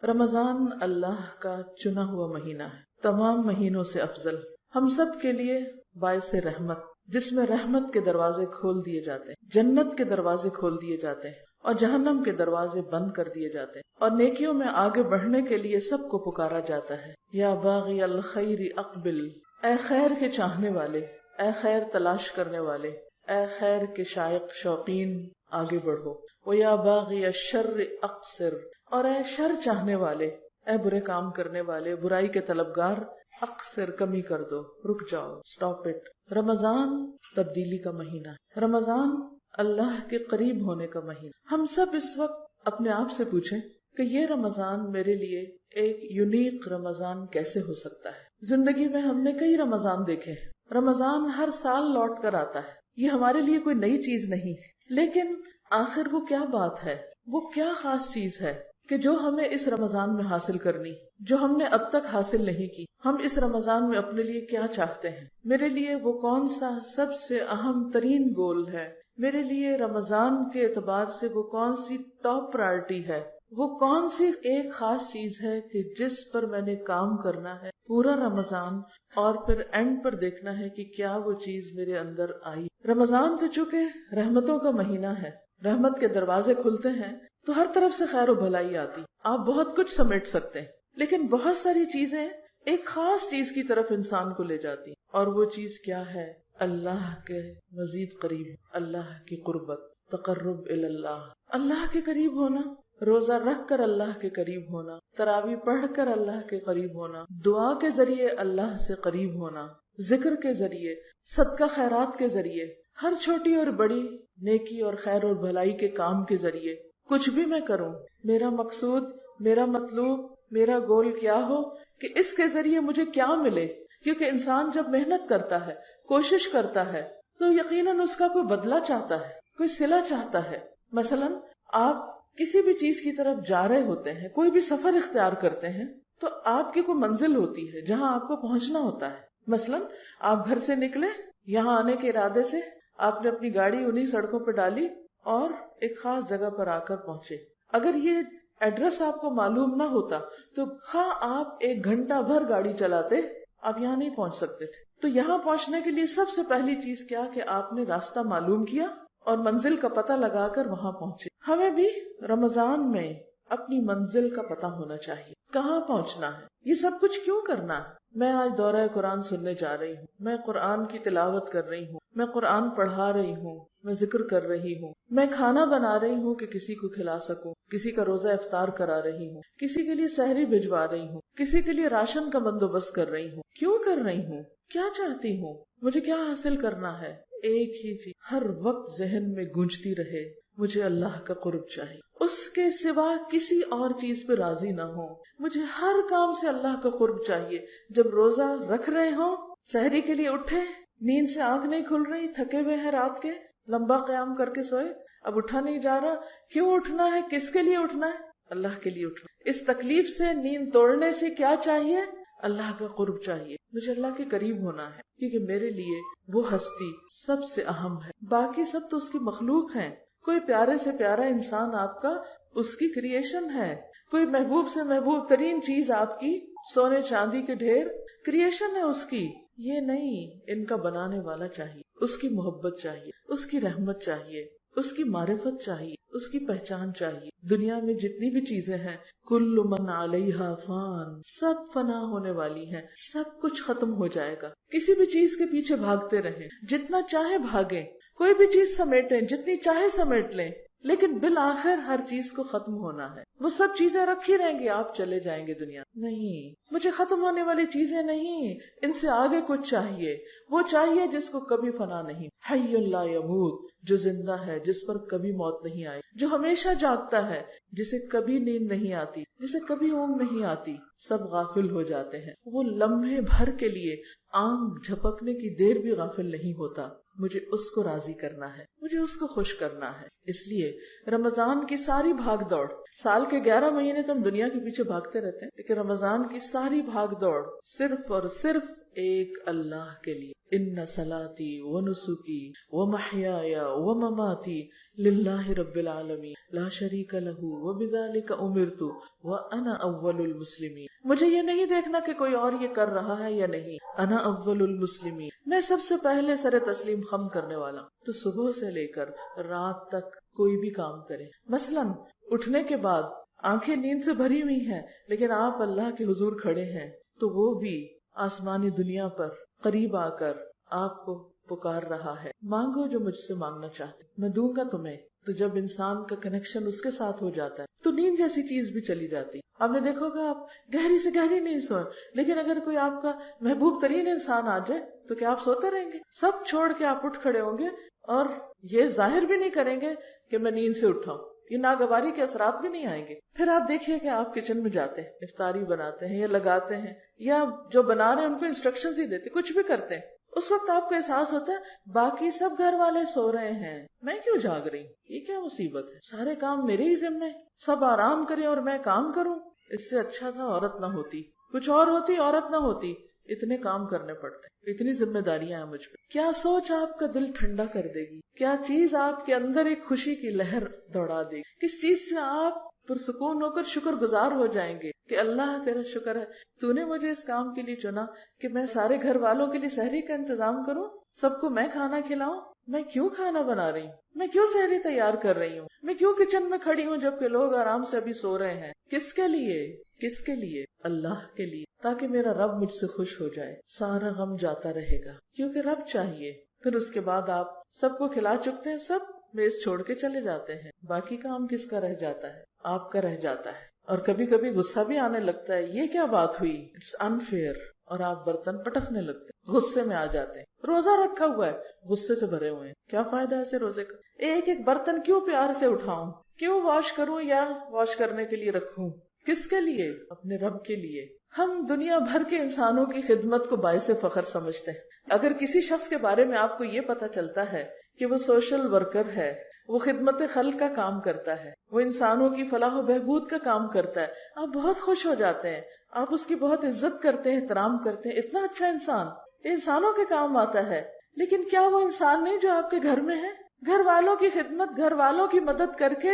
رمضان اللہ کا چنا ہوا مہینہ ہے، تمام مہینوں سے افضل، ہم سب کے لیے باعث رحمت، جس میں رحمت کے دروازے کھول دیے جاتے ہیں، جنت کے دروازے کھول دیے جاتے ہیں اور جہنم کے دروازے بند کر دیے جاتے ہیں، اور نیکیوں میں آگے بڑھنے کے لیے سب کو پکارا جاتا ہے، یا باغی الخیر اقبل، اے خیر کے چاہنے والے، اے خیر تلاش کرنے والے، اے خیر کے شائق شوقین آگے بڑھو، ویا باغی الشر اقصر، اور اے شر چاہنے والے، اے برے کام کرنے والے، برائی کے طلبگار، اقصر کمی کر دو، رک جاؤ، سٹاپ اٹ۔ رمضان تبدیلی کا مہینہ ہے، رمضان اللہ کے قریب ہونے کا مہینہ۔ ہم سب اس وقت اپنے آپ سے پوچھیں کہ یہ رمضان میرے لیے ایک یونیک رمضان کیسے ہو سکتا ہے؟ زندگی میں ہم نے کئی رمضان دیکھے ہیں، رمضان ہر سال لوٹ کر آتا ہے، یہ ہمارے لیے کوئی نئی چیز نہیں، لیکن آخر وہ کیا بات ہے، وہ کیا خاص چیز ہے کہ جو ہمیں اس رمضان میں حاصل کرنی، جو ہم نے اب تک حاصل نہیں کی؟ ہم اس رمضان میں اپنے لیے کیا چاہتے ہیں؟ میرے لیے وہ کون سا سب سے اہم ترین گول ہے؟ میرے لیے رمضان کے اعتبار سے وہ کون سی ٹاپ پرائرٹی ہے؟ وہ کون سی ایک خاص چیز ہے کہ جس پر میں نے کام کرنا ہے پورا رمضان، اور پھر اینڈ پر دیکھنا ہے کہ کیا وہ چیز میرے اندر آئی؟ رمضان تو چونکہ رحمتوں کا مہینہ ہے، رحمت کے دروازے کھلتے ہیں تو ہر طرف سے خیر و بھلائی آتی، آپ بہت کچھ سمیٹ سکتے ہیں، لیکن بہت ساری چیزیں ایک خاص چیز کی طرف انسان کو لے جاتی، اور وہ چیز کیا ہے؟ اللہ کے مزید قریب، اللہ کی قربت، تقرب اللہ، اللہ کے قریب ہونا، روزہ رکھ کر اللہ کے قریب ہونا، تراویح پڑھ کر اللہ کے قریب ہونا، دعا کے ذریعے اللہ سے قریب ہونا، ذکر کے ذریعے، صدقہ خیرات کے ذریعے، ہر چھوٹی اور بڑی نیکی اور خیر اور بھلائی کے کام کے ذریعے، کچھ بھی میں کروں، میرا مقصود، میرا مطلوب، میرا گول کیا ہو کہ اس کے ذریعے مجھے کیا ملے، کیونکہ انسان جب محنت کرتا ہے، کوشش کرتا ہے، تو یقیناً اس کا کوئی بدلہ چاہتا ہے، کوئی صلہ چاہتا ہے۔ مثلاً آپ کسی بھی چیز کی طرف جا رہے ہوتے ہیں، کوئی بھی سفر اختیار کرتے ہیں، تو آپ کی کوئی منزل ہوتی ہے جہاں آپ کو پہنچنا ہوتا ہے۔ مثلاً آپ گھر سے نکلے، یہاں آنے کے ارادے سے آپ نے اپنی گاڑی انہی سڑکوں پہ ڈالی اور ایک خاص جگہ پر آ کر پہنچے۔ اگر یہ ایڈریس آپ کو معلوم نہ ہوتا تو خواہ آپ 1 گھنٹہ بھر گاڑی چلاتے، آپ یہاں نہیں پہنچ سکتے تھے۔ تو یہاں پہنچنے کے لیے سب سے پہلی چیز کیا کہ آپ نے راستہ معلوم کیا اور منزل کا پتہ لگا کر وہاں پہنچے۔ ہمیں بھی رمضان میں اپنی منزل کا پتہ ہونا چاہیے، کہاں پہنچنا ہے، یہ سب کچھ کیوں کرنا ہے۔ میں آج دورہ قرآن سننے جا رہی ہوں، میں قرآن کی تلاوت کر رہی ہوں، میں قرآن پڑھا رہی ہوں، میں ذکر کر رہی ہوں، میں کھانا بنا رہی ہوں کہ کسی کو کھلا سکوں، کسی کا روزہ افطار کرا رہی ہوں، کسی کے لیے سحری بھجوا رہی ہوں، کسی کے لیے راشن کا بندوبست کر رہی ہوں۔ کیوں کر رہی ہوں؟ کیا چاہتی ہوں؟ مجھے کیا حاصل کرنا ہے؟ ایک ہی چیز ہر وقت ذہن میں گونجتی رہے، مجھے اللہ کا قرب چاہیے، اس کے سوا کسی اور چیز پہ راضی نہ ہوں، مجھے ہر کام سے اللہ کا قرب چاہیے۔ جب روزہ رکھ رہے ہوں، سحری کے لیے اٹھے، نیند سے آنکھ نہیں کھل رہی، تھکے ہوئے ہیں رات کے، لمبا قیام کر کے سوئے، اب اٹھا نہیں جا رہا، کیوں اٹھنا ہے؟ کس کے لیے اٹھنا ہے؟ اللہ کے لیے اٹھنا۔ اس تکلیف سے، نیند توڑنے سے کیا چاہیے؟ اللہ کا قرب چاہیے، مجھے اللہ کے قریب ہونا ہے، کیونکہ میرے لیے وہ ہستی سب سے اہم ہے، باقی سب تو اس کی مخلوق ہیں۔ کوئی پیارے سے پیارا انسان آپ کا اس کی کریشن ہے، کوئی محبوب سے محبوب ترین چیز آپ کی سونے چاندی کے ڈھیر کریشن ہے اس کی، یہ نہیں، ان کا بنانے والا چاہیے، اس کی محبت چاہیے، اس کی رحمت چاہیے، اس کی معرفت چاہیے، اس کی پہچان چاہیے۔ دنیا میں جتنی بھی چیزیں ہیں، کل من علیہا فان، سب فنا ہونے والی ہیں، سب کچھ ختم ہو جائے گا۔ کسی بھی چیز کے پیچھے بھاگتے رہیں، جتنا چاہے بھاگیں، کوئی بھی چیز سمیٹیں، جتنی چاہے سمیٹ لیں، لیکن بالآخر ہر چیز کو ختم ہونا ہے۔ وہ سب چیزیں رکھی رہیں گی، آپ چلے جائیں گے دنیا نہیں۔ مجھے ختم ہونے والی چیزیں نہیں، ان سے آگے کچھ چاہیے، وہ چاہیے جس کو کبھی فنا نہیں، حی لا یموت، جو زندہ ہے، جس پر کبھی موت نہیں آئی، جو ہمیشہ جاگتا ہے، جسے کبھی نیند نہیں آتی، جسے کبھی اونگ نہیں آتی۔ سب غافل ہو جاتے ہیں، وہ لمحے بھر کے لیے آنکھ جھپکنے کی دیر بھی غافل نہیں ہوتا۔ مجھے اس کو راضی کرنا ہے، مجھے اس کو خوش کرنا ہے۔ اس لیے رمضان کی ساری بھاگ دوڑ، سال کے 11 مہینے تو ہم دنیا کے پیچھے بھاگتے رہتے ہیں، لیکن رمضان کی ساری بھاگ دوڑ صرف اور صرف ایک اللہ کے لیے. ان صلاتی و نسکی و محیای و مماتی للہ رب العالمین لا شریک لہ وبذالک امرت وانا اول المسلمین. مجھے یہ نہیں دیکھنا کہ کوئی اور یہ کر رہا ہے یا نہیں. انا اول المسلمین، میں سب سے پہلے سر تسلیم خم کرنے والا. تو صبح سے لے کر رات تک کوئی بھی کام کرے، مثلا اٹھنے کے بعد آنکھیں نیند سے بھری ہوئی ہیں لیکن آپ اللہ کے حضور کھڑے ہیں، تو وہ بھی آسمانی دنیا پر قریب آ کر آپ کو پکار رہا ہے، مانگو جو مجھ سے مانگنا چاہتے میں دوں گا تمہیں. تو جب انسان کا کنیکشن اس کے ساتھ ہو جاتا ہے تو نیند جیسی چیز بھی چلی جاتی. آپ نے دیکھو گا آپ گہری سے گہری نہیں سوئے، لیکن اگر کوئی آپ کا محبوب ترین انسان آ جائے تو کیا آپ سوتے رہیں گے؟ سب چھوڑ کے آپ اٹھ کھڑے ہوں گے اور یہ ظاہر بھی نہیں کریں گے کہ میں نیند سے اٹھا ہوں. یہ ناگواری کے اثرات بھی نہیں آئیں گے. پھر آپ دیکھیے کہ آپ کچن میں جاتے ہیں، افطاری بناتے ہیں یا لگاتے ہیں، یا جو بنا رہے ہیں ان کو انسٹرکشنز ہی دیتے، کچھ بھی کرتے ہیں. اس وقت آپ کو احساس ہوتا ہے باقی سب گھر والے سو رہے ہیں، میں کیوں جاگ رہی ہوں؟ یہ کیا مصیبت ہے؟ سارے کام میرے ہی ذمہ، سب آرام کریں اور میں کام کروں. اس سے اچھا تھا عورت نہ ہوتی، کچھ اور ہوتی، عورت نہ ہوتی. اتنے کام کرنے پڑتے، اتنی ذمہ داریاں ہیں مجھ پہ. کیا سوچ آپ کا دل ٹھنڈا کر دے گی؟ کیا چیز آپ کے اندر ایک خوشی کی لہر دوڑا دے گی؟ کس چیز سے آپ پرسکون ہو کر شکر گزار ہو جائیں گے کہ اللہ تیرا شکر ہے، تو نے مجھے اس کام کے لیے چنا کہ میں سارے گھر والوں کے لیے سحری کا انتظام کروں، سب کو میں کھانا کھلاؤں. میں کیوں کھانا بنا رہی ہوں؟ میں کیوں سحری تیار کر رہی ہوں؟ میں کیوں کچن میں کھڑی ہوں جبکہ لوگ آرام سے ابھی سو رہے ہیں؟ کس کے لیے؟ کس کے لیے؟ اللہ کے لیے، تاکہ میرا رب مجھ سے خوش ہو جائے. سارا غم جاتا رہے گا کیونکہ رب چاہیے. پھر اس کے بعد آپ سب کو کھلا چکتے ہیں، سب میز چھوڑ کے چلے جاتے ہیں. باقی کام کس کا رہ جاتا ہے؟ آپ کا رہ جاتا ہے. اور کبھی کبھی غصہ بھی آنے لگتا ہے، یہ کیا بات ہوئی، اٹس انفیئر، اور آپ برتن پٹکنے لگتے ہیں، غصے میں آ جاتے ہیں. روزہ رکھا ہوا ہے، غصے سے بھرے ہوئے ہیں، کیا فائدہ ایسے روزے کا؟ ایک ایک برتن کیوں پیار سے اٹھاؤں، کیوں واش کروں یا واش کرنے کے لیے رکھوں؟ کس کے لیے؟ اپنے رب کے لیے. ہم دنیا بھر کے انسانوں کی خدمت کو باعث فخر سمجھتے ہیں. اگر کسی شخص کے بارے میں آپ کو یہ پتا چلتا ہے کہ وہ سوشل ورکر ہے، وہ خدمت خلق کا کام کرتا ہے، وہ انسانوں کی فلاح و بہبود کا کام کرتا ہے، آپ بہت خوش ہو جاتے ہیں، آپ اس کی بہت عزت کرتے ہیں، احترام کرتے ہیں. اتنا اچھا انسان، یہ انسانوں کے کام آتا ہے. لیکن کیا وہ انسان نہیں جو آپ کے گھر میں ہے؟ گھر والوں کی خدمت، گھر والوں کی مدد کر کے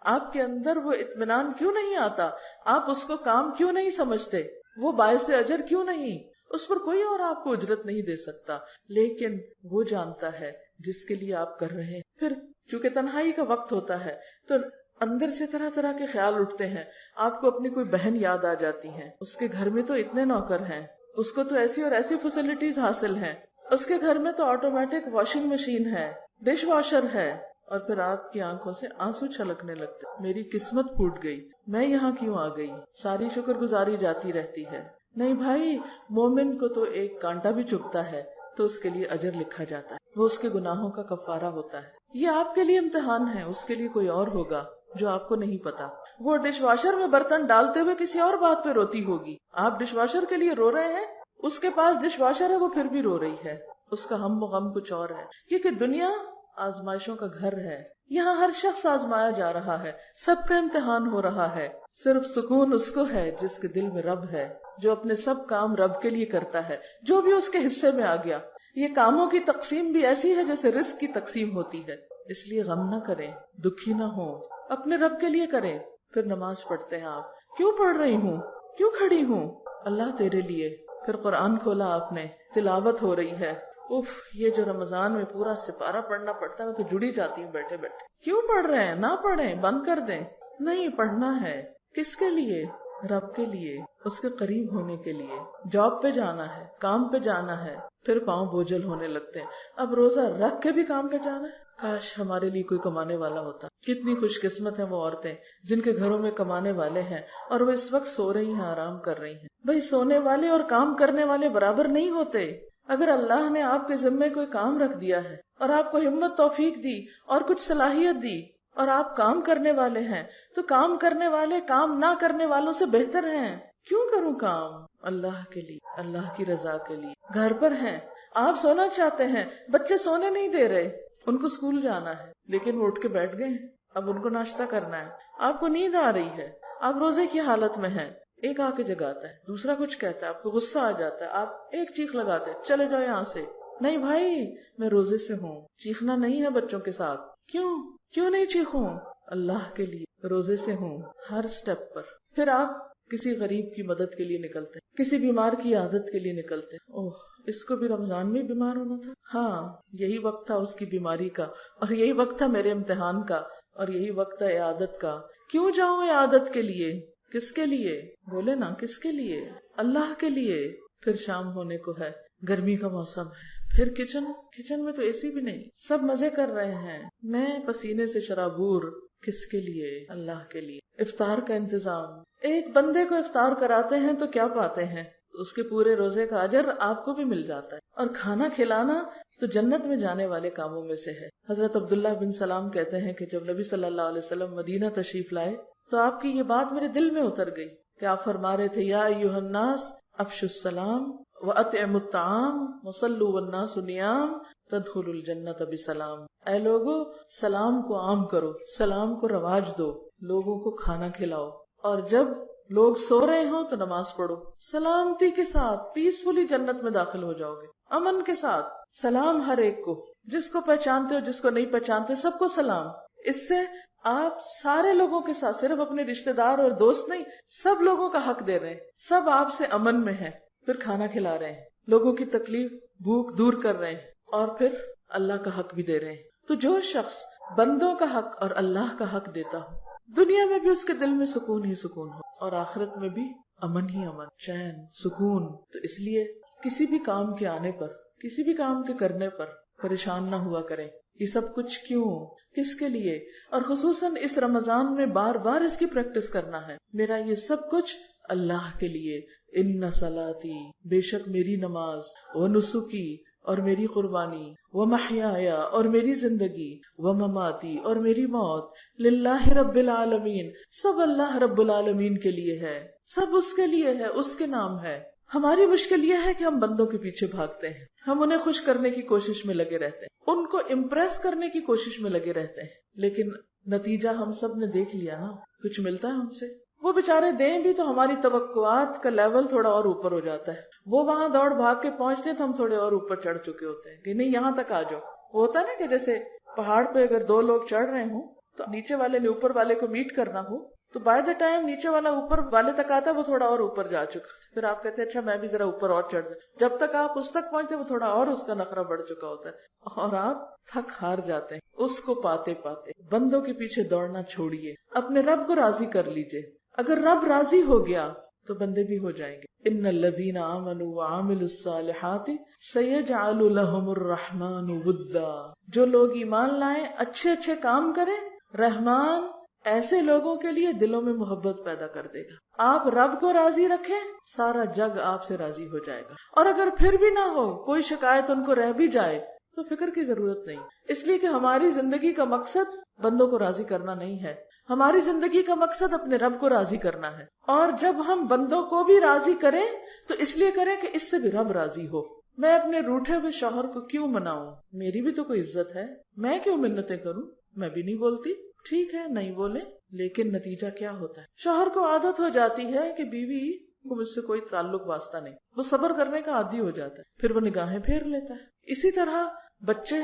آپ کے اندر وہ اطمینان کیوں نہیں آتا؟ آپ اس کو کام کیوں نہیں سمجھتے؟ وہ باعث اجر کیوں نہیں؟ اس پر کوئی اور آپ کو اجرت نہیں دے سکتا، لیکن وہ جانتا ہے جس کے لیے آپ کر رہے ہیں. پھر چونکہ تنہائی کا وقت ہوتا ہے تو اندر سے طرح طرح کے خیال اٹھتے ہیں. آپ کو اپنی کوئی بہن یاد آ جاتی ہے، اس کے گھر میں تو اتنے نوکر ہیں، اس کو تو ایسی اور ایسی فیسلٹیز حاصل ہیں، اس کے گھر میں تو آٹومیٹک واشنگ مشین ہے، ڈش واشر ہے. اور پھر آپ کی آنکھوں سے آنسو چھلکنے لگتے، میری قسمت پھوٹ گئی، میں یہاں کیوں آ گئی؟ ساری شکر گزاری جاتی رہتی ہے. نہیں بھائی، مومن کو تو ایک کانٹا بھی چبھتا ہے تو اس کے لیے اجر لکھا جاتا ہے، وہ اس کے گناہوں کا کفارہ ہوتا ہے. یہ آپ کے لیے امتحان ہے، اس کے لیے کوئی اور ہوگا جو آپ کو نہیں پتا. وہ ڈش واشر میں برتن ڈالتے ہوئے کسی اور بات پہ روتی ہوگی، آپ ڈش واشر کے لیے رو رہے ہیں، اس کے پاس ڈش واشر ہے، وہ پھر بھی رو رہی ہے، اس کا ہم و غم کچھ اور ہے. کیونکہ دنیا آزمائشوں کا گھر ہے، یہاں ہر شخص آزمایا جا رہا ہے، سب کا امتحان ہو رہا ہے. صرف سکون اس کو ہے جس کے دل میں رب ہے، جو اپنے سب کام رب کے لیے کرتا ہے، جو بھی اس کے حصے میں آ گیا. یہ کاموں کی تقسیم بھی ایسی ہے جیسے رزق کی تقسیم ہوتی ہے. اس لیے غم نہ کریں، دکھی نہ ہوں، اپنے رب کے لیے کریں. پھر نماز پڑھتے ہیں آپ، کیوں پڑھ رہی ہوں، کیوں کھڑی ہوں؟ اللہ تیرے لیے. پھر قرآن کھولا آپ نے، تلاوت ہو رہی ہے. اف، یہ جو رمضان میں پورا سپارہ پڑھنا پڑتا ہے، میں تو جڑی جاتی ہوں بیٹھے بیٹھے. کیوں پڑھ رہے ہیں؟ نہ پڑھیں، بند کر دیں. نہیں، پڑھنا ہے. کس کے لیے؟ رب کے لیے، اس کے قریب ہونے کے لیے. جاب پہ جانا ہے، کام پہ جانا ہے، پھر پاؤں بوجھل ہونے لگتے ہیں. اب روزہ رکھ کے بھی کام پہ جانا ہے. کاش ہمارے لیے کوئی کمانے والا ہوتا. کتنی خوش قسمت ہیں وہ عورتیں جن کے گھروں میں کمانے والے ہیں اور وہ اس وقت سو رہی ہیں، آرام کر رہی ہیں. بھائی، سونے والے اور کام کرنے والے برابر نہیں ہوتے. اگر اللہ نے آپ کے ذمے کوئی کام رکھ دیا ہے اور آپ کو ہمت توفیق دی اور کچھ صلاحیت دی اور آپ کام کرنے والے ہیں، تو کام کرنے والے کام نہ کرنے والوں سے بہتر ہیں. کیوں کروں کام؟ اللہ کے لیے، اللہ کی رضا کے لیے. گھر پر ہیں، آپ سونا چاہتے ہیں، بچے سونے نہیں دے رہے، ان کو اسکول جانا ہے لیکن وہ اٹھ کے بیٹھ گئے ہیں، اب ان کو ناشتہ کرنا ہے. آپ کو نیند آ رہی ہے، آپ روزے کی حالت میں ہیں، ایک آ کے جگاتا ہے، دوسرا کچھ کہتا ہے، آپ کو غصہ آ جاتا ہے، آپ ایک چیخ لگاتے ہیں چلے جاؤ یہاں سے، نہیں بھائی میں روزے سے ہوں، چیخنا نہیں ہے بچوں کے ساتھ. کیوں نہیں چیخوں؟ اللہ کے لیے روزے سے ہوں. ہر سٹیپ پر پھر آپ کسی غریب کی مدد کے لیے نکلتے ہیں، کسی بیمار کی عادت کے لیے نکلتے ہیں. اوہ اس کو بھی رمضان میں بیمار ہونا تھا، ہاں یہی وقت تھا اس کی بیماری کا، اور یہی وقت تھا میرے امتحان کا، اور یہی وقت ہے عادت کا. کیوں جاؤں عادت کے لیے؟ کس کے لیے؟ بولے نا کس کے لیے؟ اللہ کے لیے. پھر شام ہونے کو ہے، گرمی کا موسم ہے، پھر کچن میں تو اے سی بھی نہیں، سب مزے کر رہے ہیں، میں پسینے سے شرابور. کس کے لیے؟ اللہ کے لیے. افطار کا انتظام، ایک بندے کو افطار کراتے ہیں تو کیا پاتے ہیں؟ اس کے پورے روزے کا اجر آپ کو بھی مل جاتا ہے. اور کھانا کھلانا تو جنت میں جانے والے کاموں میں سے ہے. حضرت عبداللہ بن سلام کہتے ہیں کہ جب نبی صلی اللہ علیہ وسلم مدینہ تشریف لائے تو آپ کی یہ بات میرے دل میں اتر گئی کہ آپ فرما رہے تھے یا ایھا الناس افشوا السلام واطعموا الطعام وصلوا والناس نیام تدخلوا الجنۃ بسلام. اے لوگو سلام کو عام کرو، سلام کو رواج دو، لوگوں کو کھانا کھلاؤ، اور جب لوگ سو رہے ہوں تو نماز پڑھو. سلامتی کے ساتھ پیسفلی جنت میں داخل ہو جاؤ گے، امن کے ساتھ. سلام ہر ایک کو، جس کو پہچانتے ہو جس کو نہیں پہچانتے سب کو سلام. اس سے آپ سارے لوگوں کے ساتھ، صرف اپنے رشتہ دار اور دوست نہیں، سب لوگوں کا حق دے رہے ہیں، سب آپ سے امن میں ہیں. پھر کھانا کھلا رہے ہیں، لوگوں کی تکلیف بھوک دور کر رہے ہیں، اور پھر اللہ کا حق بھی دے رہے ہیں. تو جو شخص بندوں کا حق اور اللہ کا حق دیتا ہو، دنیا میں بھی اس کے دل میں سکون ہی سکون ہو، اور آخرت میں بھی امن ہی امن، چین، سکون. تو اس لیے کسی بھی کام کے آنے پر، کسی بھی کام کے کرنے پر پریشان نہ ہوا کریں. یہ سب کچھ کیوں، کس کے لیے؟ اور خصوصاً اس رمضان میں بار بار اس کی پریکٹس کرنا ہے. میرا یہ سب کچھ اللہ کے لیے. ان صلاتی، بے شک میری نماز، ونسکی، اور میری قربانی، ومحیایا، اور میری زندگی، ومماتی، اور میری موت، للہ رب العالمین، سب اللہ رب العالمین کے لیے ہے، سب اس کے لیے ہے، اس کے نام ہے. ہماری مشکل یہ ہے کہ ہم بندوں کے پیچھے بھاگتے ہیں، ہم انہیں خوش کرنے کی کوشش میں لگے رہتے ہیں، ان کو امپریس کرنے کی کوشش میں لگے رہتے ہیں، لیکن نتیجہ ہم سب نے دیکھ لیا نا، کچھ ملتا ہے ان سے. وہ بیچارے دیں بھی تو ہماری توقعات کا لیول تھوڑا اور اوپر ہو جاتا ہے. وہ وہاں دوڑ بھاگ کے پہنچتے تو ہم تھوڑے اور اوپر چڑھ چکے ہوتے ہیں کہ نہیں یہاں تک آ جاؤ. وہ ہوتا ہے نا کہ جیسے پہاڑ پہ اگر دو لوگ چڑھ رہے ہوں تو نیچے والے نے اوپر والے کو میٹ کرنا ہو تو بائی دا ٹائم نیچے والا اوپر والے تک آتا ہے وہ تھوڑا اور اوپر جا چکا. پھر آپ کہتے ہیں اچھا میں بھی ذرا اوپر اور چڑھ جاؤں. جب تک آپ اس تک پہنچتے وہ تھوڑا اور اس کا نخرہ بڑھ چکا ہوتا ہے اور آپ تھک ہار جاتے ہیں اس کو پاتے پاتے. بندوں کے پیچھے دوڑنا چھوڑیے، اپنے رب کو راضی کر لیجئے. اگر رب راضی ہو گیا تو بندے بھی ہو جائیں گے. ان الذین آمنوا وعملوا الصالحات سیجعل لهم الرحمن ودا. جو لوگ ایمان لائیں، اچھے اچھے کام کریں، رحمان ایسے لوگوں کے لیے دلوں میں محبت پیدا کر دے گا. آپ رب کو راضی رکھیں، سارا جگ آپ سے راضی ہو جائے گا. اور اگر پھر بھی نہ ہو، کوئی شکایت ان کو رہ بھی جائے تو فکر کی ضرورت نہیں، اس لیے کہ ہماری زندگی کا مقصد بندوں کو راضی کرنا نہیں ہے. ہماری زندگی کا مقصد اپنے رب کو راضی کرنا ہے. اور جب ہم بندوں کو بھی راضی کریں تو اس لیے کریں کہ اس سے بھی رب راضی ہو. میں اپنے روٹھے ہوئے شوہر کو کیوں مناؤں؟ میری بھی تو کوئی عزت ہے، میں کیوں منتیں کروں؟ میں بھی نہیں بولتی، ٹھیک ہے نہیں بولے، لیکن نتیجہ کیا ہوتا ہے؟ شوہر کو عادت ہو جاتی ہے کہ بیوی کو مجھ سے کوئی تعلق واسطہ نہیں، وہ صبر کرنے کا عادی ہو جاتا ہے، پھر وہ نگاہیں پھیر لیتا ہے. اسی طرح بچے،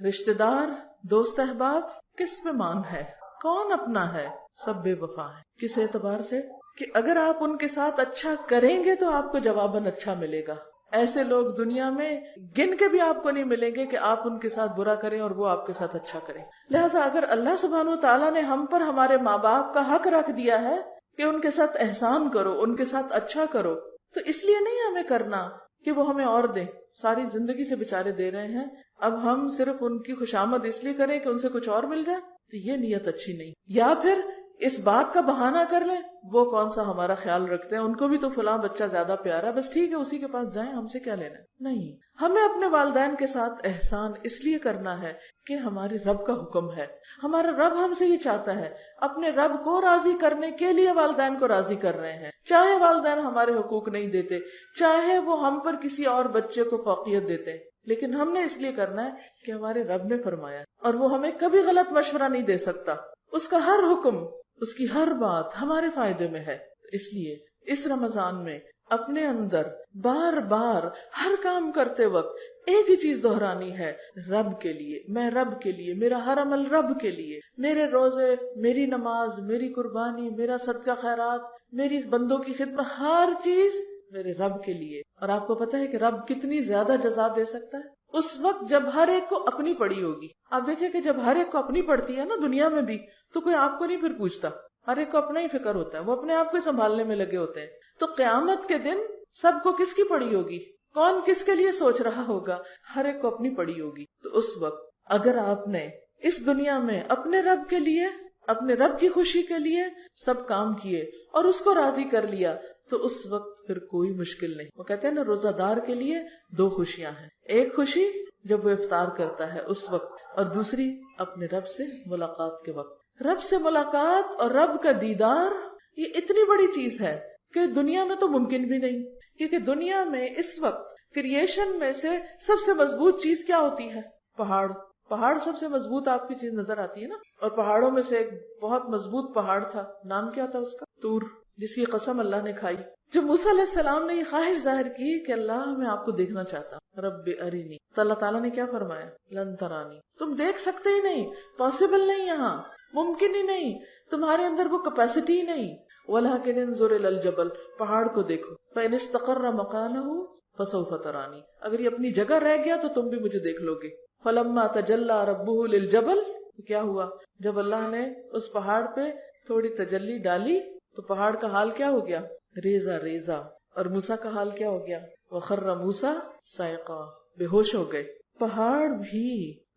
رشتہ دار، دوست احباب، کس پہ مان ہے؟ کون اپنا ہے؟ سب بے وفا ہے. کس اعتبار سے؟ کہ اگر آپ ان کے ساتھ اچھا کریں گے تو آپ کو جواباً اچھا ملے گا. ایسے لوگ دنیا میں گن کے بھی آپ کو نہیں ملیں گے کہ آپ ان کے ساتھ برا کریں اور وہ آپ کے ساتھ اچھا کریں. لہٰذا اگر اللہ سبحانہ وتعالیٰ نے ہم پر ہمارے ماں باپ کا حق رکھ دیا ہے کہ ان کے ساتھ احسان کرو، ان کے ساتھ اچھا کرو، تو اس لیے نہیں ہمیں کرنا کہ وہ ہمیں اور دیں. ساری زندگی سے بےچارے دے رہے ہیں، اب ہم صرف ان کی خوشامد اس لیے کریں کہ ان سے کچھ اور مل جائے، تو یہ نیت اچھی نہیں. یا پھر اس بات کا بہانہ کر لیں وہ کون سا ہمارا خیال رکھتے ہیں، ان کو بھی تو فلاں بچہ زیادہ پیارا، بس ٹھیک ہے اسی کے پاس جائیں، ہم سے کیا لینا ہے. نہیں، ہمیں اپنے والدین کے ساتھ احسان اس لیے کرنا ہے کہ ہمارے رب کا حکم ہے. ہمارا رب ہم سے یہ چاہتا ہے، اپنے رب کو راضی کرنے کے لیے والدین کو راضی کر رہے ہیں. چاہے والدین ہمارے حقوق نہیں دیتے، چاہے وہ ہم پر کسی اور بچے کو فوقیت دیتے، لیکن ہم نے اس لیے کرنا ہے کہ ہمارے رب نے فرمایا، اور وہ ہمیں کبھی غلط مشورہ نہیں دے سکتا. اس کا ہر حکم، اس کی ہر بات ہمارے فائدے میں ہے. اس لیے اس رمضان میں اپنے اندر بار بار ہر کام کرتے وقت ایک ہی چیز دہرانی ہے، رب کے لیے، میں رب کے لیے، میرا ہر عمل رب کے لیے، میرے روزے، میری نماز، میری قربانی، میرا صدقہ خیرات، میری بندوں کی خدمت، ہر چیز میرے رب کے لیے۔ اور آپ کو پتا ہے کہ رب کتنی زیادہ جزا دے سکتا ہے اس وقت جب ہر ایک کو اپنی پڑی ہوگی۔ آپ دیکھیں کہ جب ہر ایک کو اپنی پڑتی ہے نا دنیا میں بھی، تو کوئی آپ کو نہیں پھر پوچھتا، ہر ایک کو اپنا ہی فکر ہوتا ہے، وہ اپنے آپ کو سنبھالنے میں لگے ہوتے ہیں۔ تو قیامت کے دن سب کو کس کی پڑی ہوگی، کون کس کے لیے سوچ رہا ہوگا، ہر ایک کو اپنی پڑی ہوگی۔ تو اس وقت اگر آپ نے اس دنیا میں اپنے رب کے لیے، اپنے رب کی خوشی کے لیے سب کام کیے اور اس کو راضی کر لیا، تو اس وقت پھر کوئی مشکل نہیں۔ وہ کہتے ہیں نا روزہ دار کے لیے دو خوشیاں ہیں، ایک خوشی جب وہ افطار کرتا ہے اس وقت، اور دوسری اپنے رب سے ملاقات کے وقت۔ رب سے ملاقات اور رب کا دیدار یہ اتنی بڑی چیز ہے کہ دنیا میں تو ممکن بھی نہیں، کیونکہ دنیا میں اس وقت کریشن میں سے سب سے مضبوط چیز کیا ہوتی ہے؟ پہاڑ سب سے مضبوط آپ کی چیز نظر آتی ہے نا، اور پہاڑوں میں سے ایک بہت مضبوط پہاڑ تھا، نام کیا تھا اس کا؟ طور، جس کی قسم اللہ نے کھائی۔ جب موسیٰ علیہ السلام نے یہ خواہش ظاہر کی کہ اللہ میں آپ کو دیکھنا چاہتا ہوں، رب ارینی، تو اللہ تعالیٰ نے کیا فرمایا؟ لن ترانی، تم دیکھ سکتے ہی نہیں، پاسبل نہیں، یہاں ممکن ہی نہیں، تمہارے اندر وہ کیپیسٹی ہی نہیں۔ وَلَكِنِ انظُرْ إِلَى الْجَبَلِ، پہاڑ کو دیکھو، فَإِنِ اسْتَقَرَّ مَكَانَهُ فَسَوْفَ تَرَانِي، اگر یہ اپنی جگہ رہ گیا تو تم بھی مجھے دیکھ لو گے۔ فَلَمَّا تَجَلَّى رَبُّهُ لِلْجَبَلِ، کیا ہوا؟ جب اللہ نے اس پہاڑ پہ تھوڑی تجلی ڈالی تو پہاڑ کا حال کیا ہو گیا؟ ریزہ ریزہ۔ اور موسیٰ کا حال کیا ہو گیا؟ وَخَرَّ مُوسَىٰ صَعِقًا، بے ہوش ہو گئے۔ پہاڑ بھی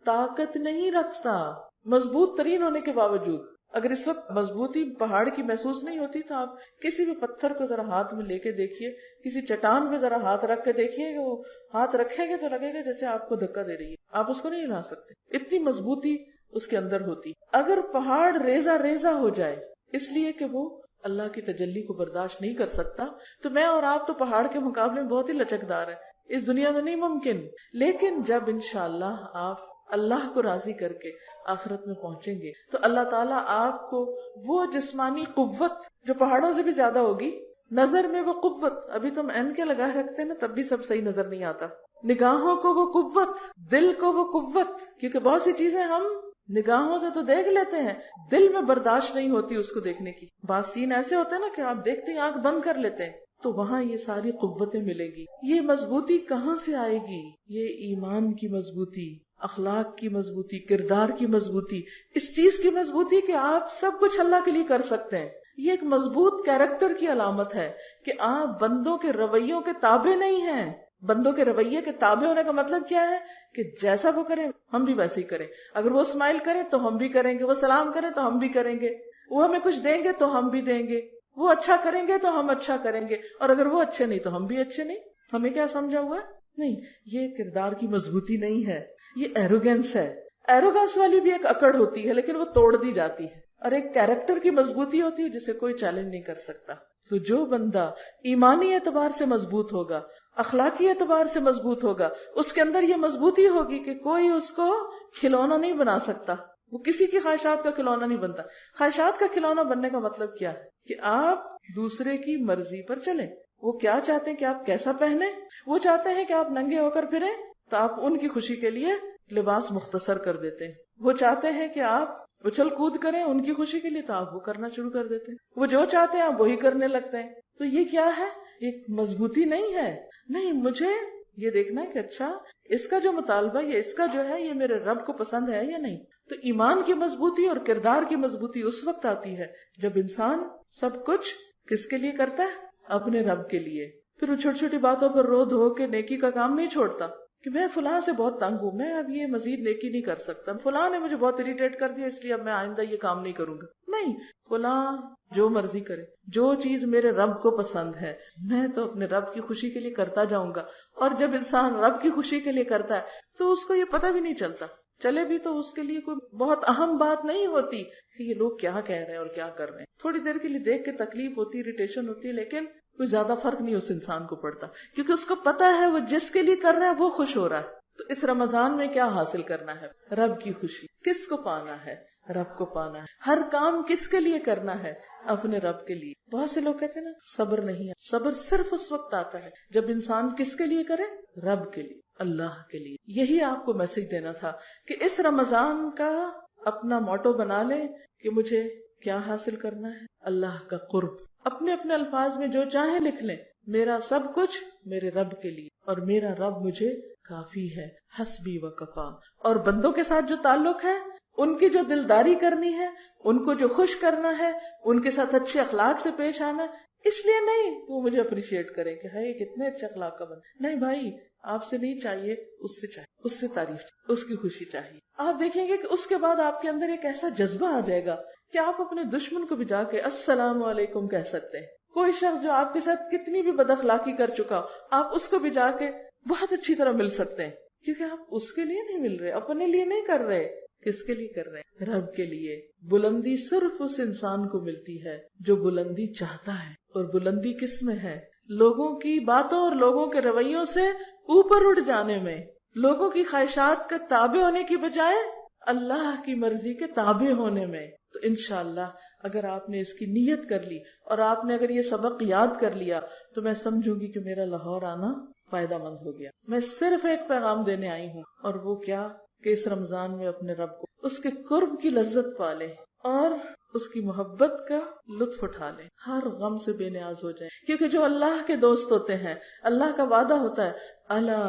طاقت نہیں رکھتا مضبوط ترین ہونے کے باوجود۔ اگر اس وقت مضبوطی پہاڑ کی محسوس نہیں ہوتی تو آپ کسی بھی پتھر کو ذرا ہاتھ میں لے کے دیکھیے، کسی چٹان پہ ذرا ہاتھ رکھ کے دیکھیے کہ وہ ہاتھ رکھیں گے تو لگے گا جیسے آپ کو دھکا دے رہی ہے، آپ اس کو نہیں ہلا سکتے، اتنی مضبوطی اس کے اندر ہوتی۔ اگر پہاڑ ریزہ ریزہ ہو جائے اس لیے کہ وہ اللہ کی تجلی کو برداشت نہیں کر سکتا، تو میں اور آپ تو پہاڑ کے مقابلے میں بہت ہی لچکدار ہیں، اس دنیا میں نہیں ممکن۔ لیکن جب انشاءاللہ آپ اللہ کو راضی کر کے آخرت میں پہنچیں گے تو اللہ تعالیٰ آپ کو وہ جسمانی قوت جو پہاڑوں سے بھی زیادہ ہوگی، نظر میں وہ قوت، ابھی تم عین کے لگائے رکھتے ہیں نا تب بھی سب صحیح نظر نہیں آتا، نگاہوں کو وہ قوت، دل کو وہ قوت، کیونکہ بہت سی چیزیں ہم نگاہوں سے تو دیکھ لیتے ہیں، دل میں برداشت نہیں ہوتی اس کو دیکھنے کی۔ بعض سین ایسے ہوتے ہیں نا کہ آپ دیکھتے ہیں آنکھ بند کر لیتے ہیں، تو وہاں یہ ساری قوتیں ملیں گی۔ یہ مضبوطی کہاں سے آئے گی؟ یہ ایمان کی مضبوطی، اخلاق کی مضبوطی، کردار کی مضبوطی، اس چیز کی مضبوطی کہ آپ سب کچھ اللہ کے لیے کر سکتے ہیں۔ یہ ایک مضبوط کیریکٹر کی علامت ہے کہ آپ بندوں کے رویوں کے تابع نہیں ہیں۔ بندوں کے رویے کے تابع ہونے کا مطلب کیا ہے کہ جیسا وہ کریں ہم بھی ویسے ہی کریں، اگر وہ اسمائل کریں تو ہم بھی کریں گے، وہ سلام کریں تو ہم بھی کریں گے، وہ ہمیں کچھ دیں گے تو ہم بھی دیں گے، وہ اچھا کریں گے تو ہم اچھا کریں گے، اور اگر وہ اچھے نہیں تو ہم بھی اچھے نہیں۔ ہمیں کیا سمجھا ہوا ہے؟ نہیں، یہ کردار کی مضبوطی نہیں ہے، یہ ایروگینس ہے۔ ایروگینس والی بھی ایک اکڑ ہوتی ہے لیکن وہ توڑ دی جاتی ہے، اور ایک کیریکٹر کی مضبوطی ہوتی ہے جسے کوئی چیلنج نہیں کر سکتا۔ تو جو بندہ ایمانی اعتبار سے مضبوط ہوگا، اخلاقی اعتبار سے مضبوط ہوگا، اس کے اندر یہ مضبوطی ہوگی کہ کوئی اس کو کھلونا نہیں بنا سکتا، وہ کسی کی خواہشات کا کھلونا نہیں بنتا۔ خواہشات کا کھلونا بننے کا مطلب کیا ہے؟ کہ آپ دوسرے کی مرضی پر چلیں۔ وہ کیا چاہتے ہیں کہ آپ کیسا پہنے، وہ چاہتے ہیں کہ آپ ننگے ہو کر پھریں تو آپ ان کی خوشی کے لیے لباس مختصر کر دیتے ہیں۔ وہ چاہتے ہیں کہ آپ اچھل کود کریں ان کی خوشی کے لیے تو آپ وہ کرنا شروع کر دیتے ہیں۔ وہ جو چاہتے ہیں آپ وہی کرنے لگتے ہیں۔ تو یہ کیا ہے؟ ایک مضبوطی نہیں ہے۔ نہیں، مجھے یہ دیکھنا ہے کہ اچھا اس کا جو مطالبہ یا اس کا جو ہے یہ میرے رب کو پسند ہے یا نہیں۔ تو ایمان کی مضبوطی اور کردار کی مضبوطی اس وقت آتی ہے جب انسان سب کچھ کس کے لیے کرتا ہے؟ اپنے رب کے لیے۔ پھر وہ چھوٹی چھوٹی باتوں پر رو دھو کے نیکی کا کام نہیں چھوڑتا کہ میں فلاں سے بہت تنگ ہوں، میں اب یہ مزید نیکی نہیں کر سکتا، فلاں نے مجھے بہت اریٹیٹ کر دیا اس لیے اب میں آئندہ یہ کام نہیں کروں گا۔ نہیں، فلاں جو مرضی کرے، جو چیز میرے رب کو پسند ہے میں تو اپنے رب کی خوشی کے لیے کرتا جاؤں گا۔ اور جب انسان رب کی خوشی کے لیے کرتا ہے تو اس کو یہ پتہ بھی نہیں چلتا، چلے بھی تو اس کے لیے کوئی بہت اہم بات نہیں ہوتی کہ یہ لوگ کیا کہہ رہے ہیں اور کیا کر رہے ہیں۔ تھوڑی دیر کے لیے دیکھ کے تکلیف ہوتی، اریٹیشن ہوتی ہے، لیکن کوئی زیادہ فرق نہیں اس انسان کو پڑتا، کیونکہ اس کو پتا ہے وہ جس کے لیے کر رہا ہے وہ خوش ہو رہا ہے۔ تو اس رمضان میں کیا حاصل کرنا ہے؟ رب کی خوشی۔ کس کو پانا ہے؟ رب کو پانا ہے. ہر کام کس کے لیے کرنا ہے؟ اپنے رب کے لیے. بہت سے لوگ کہتے ہیں نا صبر نہیں ہے. صبر صرف اس وقت آتا ہے جب انسان کس کے لیے کرے؟ رب کے لیے، اللہ کے لیے. یہی آپ کو میسج دینا تھا کہ اس رمضان کا اپنا موٹو بنا لیں کہ مجھے کیا حاصل کرنا ہے؟ اللہ کا قرب. اپنے اپنے الفاظ میں جو چاہیں لکھ لیں، میرا سب کچھ میرے رب کے لیے، اور میرا رب مجھے کافی ہے، حسبی و کفا. اور بندوں کے ساتھ جو تعلق ہے، ان کی جو دلداری کرنی ہے، ان کو جو خوش کرنا ہے، ان کے ساتھ اچھے اخلاق سے پیش آنا ہے. اس لیے نہیں کہ وہ مجھے اپریشیٹ کرے کہ ہے کتنے اچھے اخلاق کا بندہ. نہیں بھائی، آپ سے نہیں چاہیے، اس سے چاہیے، اس سے تعریف چاہیے، اس کی خوشی چاہیے. آپ دیکھیں گے کہ اس کے بعد آپ کے اندر ایک ایسا جذبہ آ جائے گا کہ آپ اپنے دشمن کو بھی جا کے السلام علیکم کہہ سکتے ہیں. کوئی شخص جو آپ کے ساتھ کتنی بھی بد اخلاقی کر چکا، آپ اس کو بھی جا کے بہت اچھی طرح مل سکتے ہیں، کیونکہ آپ اس کے لیے نہیں مل رہے، اپنے لیے نہیں کر رہے. کس کے لیے کر رہے ہیں؟ رب کے لیے. بلندی صرف اس انسان کو ملتی ہے جو بلندی چاہتا ہے. اور بلندی کس میں ہے؟ لوگوں کی باتوں اور لوگوں کے رویوں سے اوپر اٹھ جانے میں، لوگوں کی خواہشات کا تابع ہونے کی بجائے اللہ کی مرضی کے تابع ہونے میں. تو انشاءاللہ اگر آپ نے اس کی نیت کر لی اور آپ نے اگر یہ سبق یاد کر لیا تو میں سمجھوں گی کہ میرا لاہور آنا فائدہ مند ہو گیا. میں صرف ایک پیغام دینے آئی ہوں، اور وہ کیا کہ اس رمضان میں اپنے رب کو، اس کے قرب کی لذت پالیں اور اس کی محبت کا لطف اٹھا لیں. ہر غم سے بے نیاز ہو جائیں، کیونکہ جو اللہ کے دوست ہوتے ہیں، اللہ کا وعدہ ہوتا ہے، الا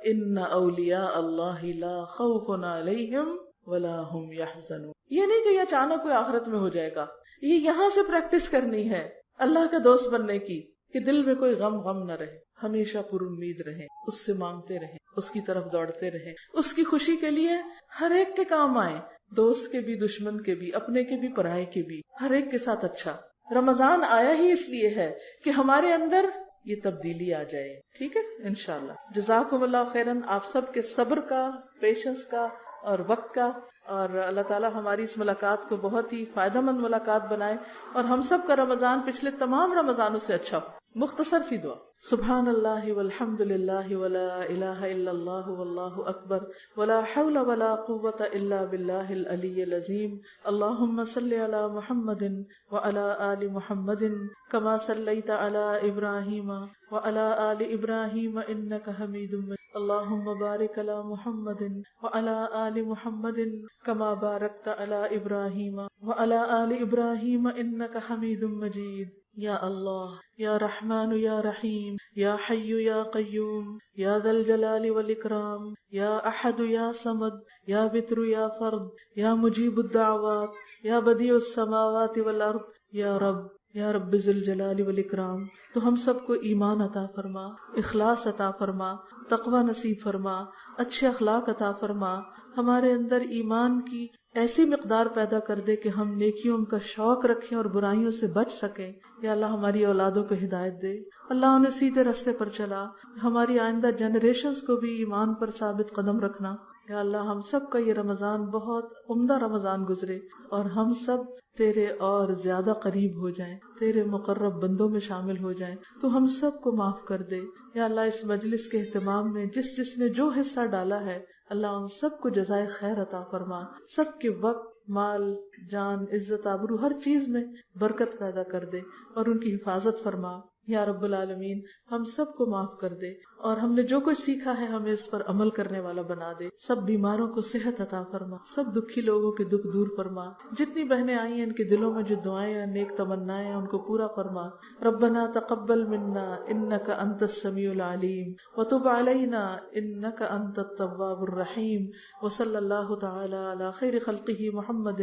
ان اولیاء اللہ لا خوف علیہم ولا هم يحزنون. یہ نہیں کہ یہ اچانک کوئی آخرت میں ہو جائے گا. یہ یہاں سے پریکٹس کرنی ہے اللہ کا دوست بننے کی، کہ دل میں کوئی غم نہ رہے، ہمیشہ پر امید رہیں، اس سے مانگتے رہیں، اس کی طرف دوڑتے رہیں، اس کی خوشی کے لیے ہر ایک کے کام آئیں، دوست کے بھی، دشمن کے بھی، اپنے کے بھی، پرائے کے بھی، ہر ایک کے ساتھ اچھا. رمضان آیا ہی اس لیے ہے کہ ہمارے اندر یہ تبدیلی آ جائے. ٹھیک ہے انشاءاللہ. جزاکم اللہ خیرن. آپ سب کے صبر کا، پیشنس کا اور وقت کا، اور اللہ تعالیٰ ہماری اس ملاقات کو بہت ہی فائدہ مند ملاقات بنائے، اور ہم سب کا رمضان پچھلے تمام رمضانوں سے اچھا ہو. مختصر سی دعا. سبحان اللہ والحمد للہ ولا الہ الا اللہ واللہ اکبر ولا حول ولا قوة الا باللہ العلی العظیم. اللہم صلی علی محمد وعلی آل محمد کما صلیت علی ابراہیم وعلی آل ابراہیم انک حمید مجید. اللہم بارک علی محمد وعلی آل محمد کما بارکت علی ابراہیم وعلی آل ابراہیم انک حمید مجید. یا اللہ، یا رحمان یا رحیم، یا حی یا قیوم، یا ذا الجلال والاکرام، یا احد یا صمد، یا وتر یا فرد، یا مجیب الدعوات، یا بدیع السماوات والارض. یا رب ذی الجلال والاکرام. تو ہم سب کو ایمان عطا فرما، اخلاص عطا فرما، تقوی نصیب فرما، اچھے اخلاق عطا فرما. ہمارے اندر ایمان کی ایسی مقدار پیدا کر دے کہ ہم نیکیوں کا شوق رکھیں اور برائیوں سے بچ سکیں. یا اللہ ہماری اولادوں کو ہدایت دے، اللہ انہیں سیدھے راستے پر چلا. ہماری آئندہ جنریشنز کو بھی ایمان پر ثابت قدم رکھنا. یا اللہ ہم سب کا یہ رمضان بہت عمدہ رمضان گزرے، اور ہم سب تیرے اور زیادہ قریب ہو جائیں، تیرے مقرب بندوں میں شامل ہو جائیں. تو ہم سب کو معاف کر دے. یا اللہ اس مجلس کے اہتمام میں جس نے جو حصہ ڈالا ہے، اللہ ان سب کو جزائے خیر عطا فرما. سب کے وقت، مال، جان، عزت، آبرو، ہر چیز میں برکت پیدا کر دے اور ان کی حفاظت فرما. یا رب العالمین ہم سب کو معاف کر دے، اور ہم نے جو کچھ سیکھا ہے ہمیں اس پر عمل کرنے والا بنا دے. سب بیماروں کو صحت عطا فرما، سب دکھی لوگوں کے دکھ دور فرما. جتنی بہنیں آئی ہیں ان کے دلوں میں جو دعائیں ہیں، نیک تمنائیں ہیں، ان کو پورا فرما. ربنا تقبل منا انک انت السمیع العلیم وتب علینا انک انت التواب الرحیم. وصلی اللہ تعالی علی خیر خلقہ محمد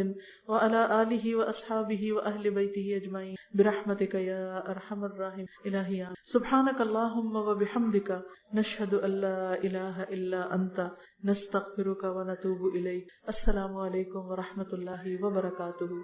وعلی آلہ واصحابہ واہل بیتہ اجمعین برحمتک یا ارحم الراحمین. الہی سبحانک اللہم وبحمدک نشہد ان لا الہ الا انت نستغفرک ونتوب الیک. السلام علیکم ورحمۃ اللہ وبرکاتہ.